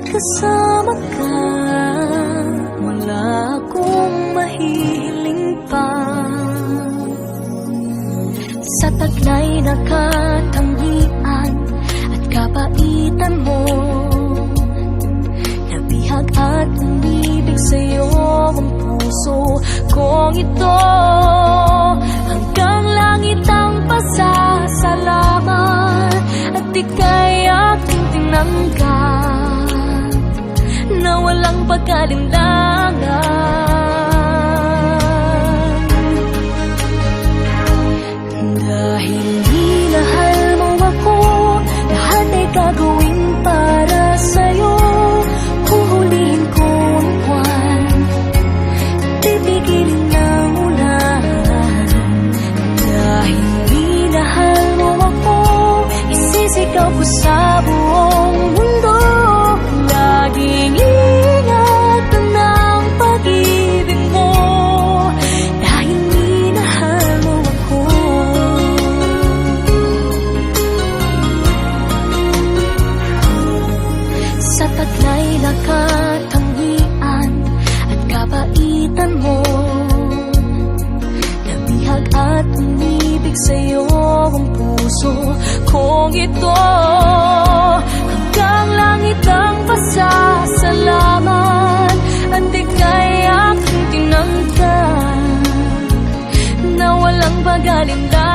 Bagamat kasama ka, wala akong mahihiling pa. Sa taglay na katangian at kabaitan mo, nabihag at umibig sa'yo ang puso kong ito. Hanggang langit ang pasasalamat at ika'y aking tinanggap na walang pagkalinlangan. Dahil minahal mo ako, lahat ay gagawin para sa'yo. Huhulihin ko ang buwan, pipigilin ng ulan. Dahil minahal mo ako, isisigaw ko sa buong mundo. Laging ingatan ng pag-ibig mo, dahil minahal mo ako. Sa taglay na katangian at kabaitan mo, nabihag at umibig sa'yo ang puso kong ito. Hanggang langit ang pasasalamat at ika'y aking tinanggap na walang pag-alinlangan.